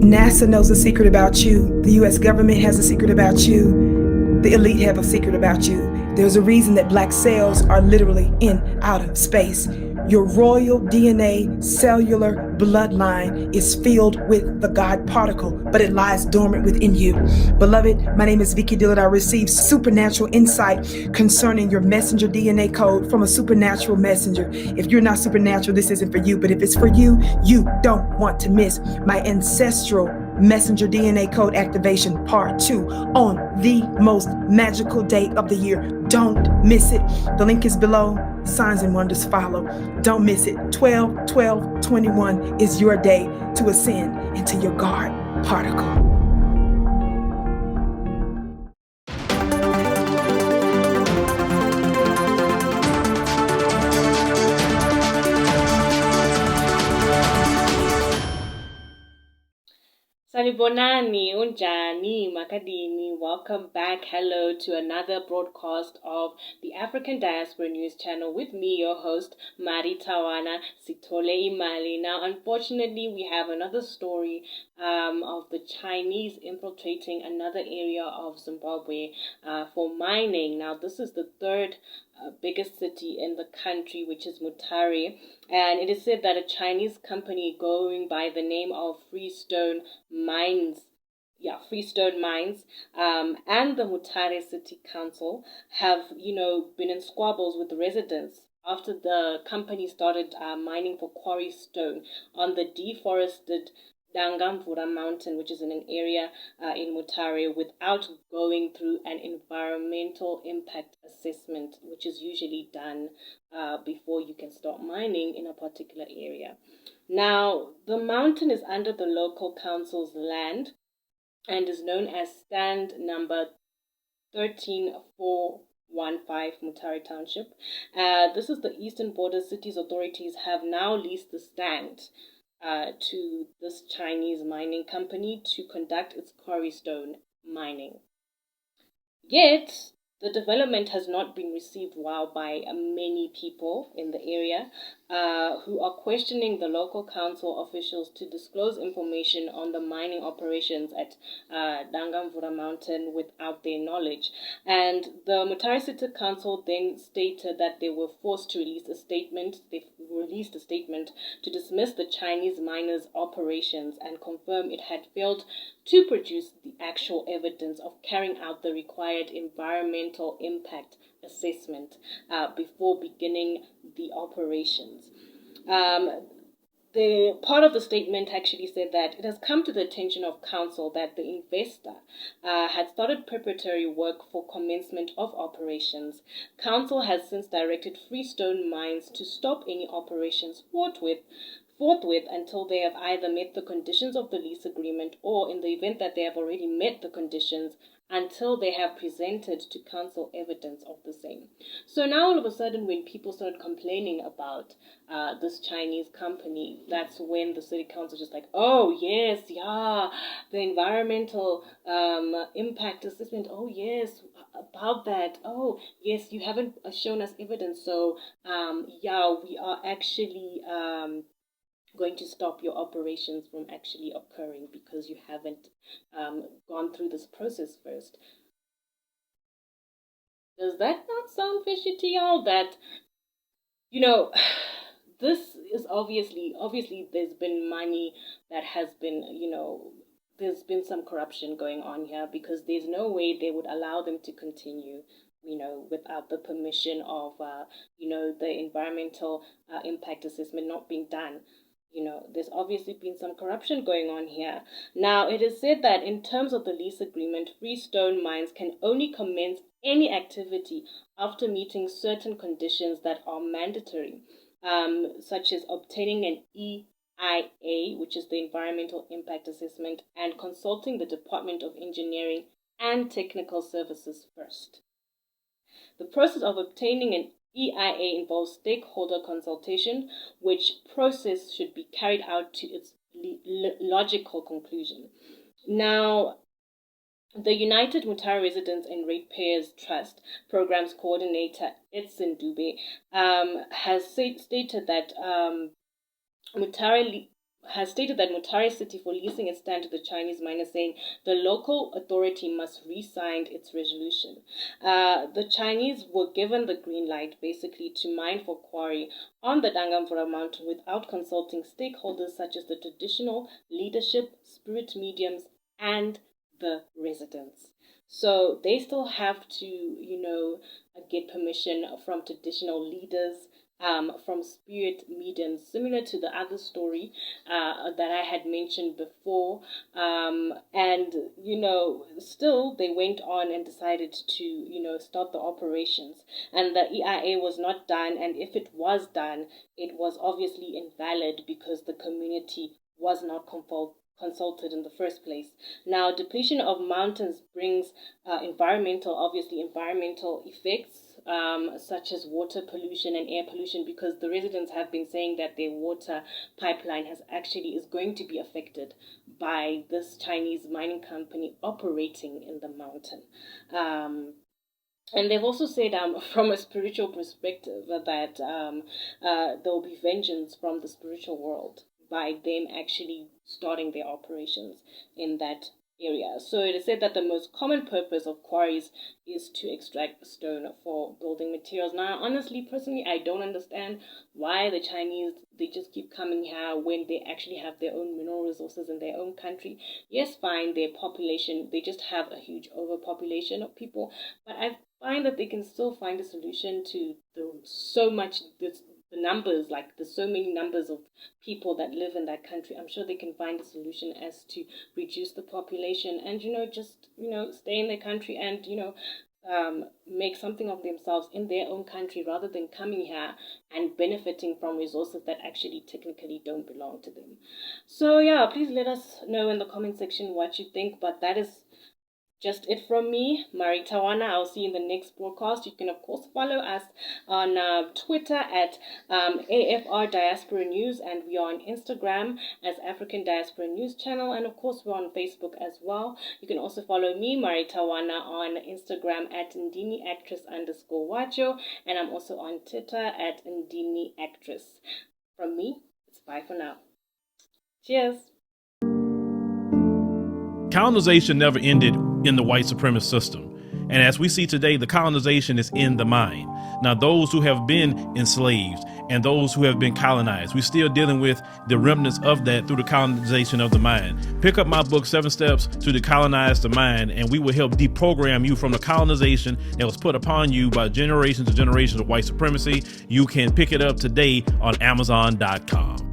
NASA knows a secret about you. The U.S. government has a secret about you. The elite have a secret about you. There's a reason that black cells are literally in outer space. Your royal DNA cellular bloodline is filled with the God particle, but it lies dormant within you. Beloved, my name is Vicky Dillard. I received supernatural insight concerning your messenger DNA code from a supernatural messenger. If you're not supernatural, this isn't for you, but if it's for you, you don't want to miss my ancestral messenger DNA code activation part 2 on the most magical day of the year. Don't miss it. The link is below. Signs and wonders follow. Don't miss it. 12/12/21 is your day to ascend into your God particle. Sanibonani, unjani, makadini. Welcome back. Hello to another broadcast of the African Diaspora News Channel with me, your host, Maritawana Dhliwayo. Now, unfortunately, we have another story of the Chinese infiltrating another area of Zimbabwe for mining. Now, this is the third biggest city in the country, which is Mutare, and it is said that a Chinese company going by the name of Freestone Mines, and the Mutare City Council have, been in squabbles with the residents after the company started mining for quarry stone on the deforested Dangamvura Mountain, which is in an area in Mutare, without going through an environmental impact assessment, which is usually done before you can start mining in a particular area. Now, the mountain is under the local council's land and is known as stand number 13415 Mutare Township. This is the Eastern Border Cities Authorities have now leased the stand to this Chinese mining company to conduct its quarry stone mining. Yet, the development has not been received well by many people in the area who are questioning the local council officials to disclose information on the mining operations at Dangamvura Mountain without their knowledge. And the Mutare City Council then stated that they were forced to release a statement. They released a statement to dismiss the Chinese miners' operations and confirm it had failed to produce the actual evidence of carrying out the required environmental impact assessment before beginning the operations. The part of the statement actually said that it has come to the attention of council that the investor had started preparatory work for commencement of operations. Council has since directed Freestone Mines to stop any operations forthwith until they have either met the conditions of the lease agreement, or in the event that they have already met the conditions, until they have presented to council evidence of the same. So now all of a sudden, when people started complaining about this Chinese company, that's when the city council just like, oh yes, yeah, the environmental impact assessment, oh yes, about that, oh yes, you haven't shown us evidence, so we are actually going to stop your operations from actually occurring because you haven't gone through this process first. Does that not sound fishy to y'all? That, this is obviously there's been money that has been, there's been some corruption going on here, because there's no way they would allow them to continue without the permission of, the environmental impact assessment not being done. There's obviously been some corruption going on here. Now, it is said that in terms of the lease agreement, Freestone Mines can only commence any activity after meeting certain conditions that are mandatory, such as obtaining an EIA, which is the Environmental Impact Assessment, and consulting the Department of Engineering and Technical Services first. The process of obtaining an EIA involves stakeholder consultation, which process should be carried out to its logical conclusion. Now, the United Mutare Residents and Ratepayers Trust Programs Coordinator Edson Dube has stated that Mutare has stated that Mutare City for leasing its stand to the Chinese miners, saying the local authority must re-sign its resolution. The Chinese were given the green light basically to mine for quarry on the Dangamvura mountain without consulting stakeholders such as the traditional leadership, spirit mediums, and the residents. So they still have to, get permission from traditional leaders, from spirit mediums, similar to the other story that I had mentioned before. Still they went on and decided to, start the operations. And the EIA was not done. And if it was done, it was obviously invalid because the community was not consulted in the first place. Now, depletion of mountains brings environmental effects, such as water pollution and air pollution, because the residents have been saying that their water pipeline is going to be affected by this Chinese mining company operating in the mountain. And they've also said, from a spiritual perspective, that there will be vengeance from the spiritual world by them actually starting their operations in that area. So it is said that the most common purpose of quarries is to extract stone for building materials. Now, honestly, personally, I don't understand why the Chinese, they just keep coming here when they actually have their own mineral resources in their own country. Yes, fine, their population, they just have a huge overpopulation of people, but I find that they can still find a solution to the numbers, like there's so many numbers of people that live in that country. I'm sure they can find a solution as to reduce the population and, just stay in their country and, make something of themselves in their own country rather than coming here and benefiting from resources that actually technically don't belong to them. So yeah, please let us know in the comment section what you think, but that is just it from me, Maritawana. I'll see you in the next broadcast. You can, of course, follow us on Twitter at AFR Diaspora News, and we are on Instagram as African Diaspora News Channel, and of course, we're on Facebook as well. You can also follow me, Maritawana, on Instagram at Ndini Actress _Wacho, and I'm also on Twitter at Ndini Actress. From me, it's bye for now. Cheers. Colonization never ended in the white supremacist system. And as we see today, the colonization is in the mind. Now, those who have been enslaved and those who have been colonized, we're still dealing with the remnants of that through the colonization of the mind. Pick up my book, 7 Steps to Decolonize the Mind, and we will help deprogram you from the colonization that was put upon you by generations and generations of white supremacy. You can pick it up today on Amazon.com.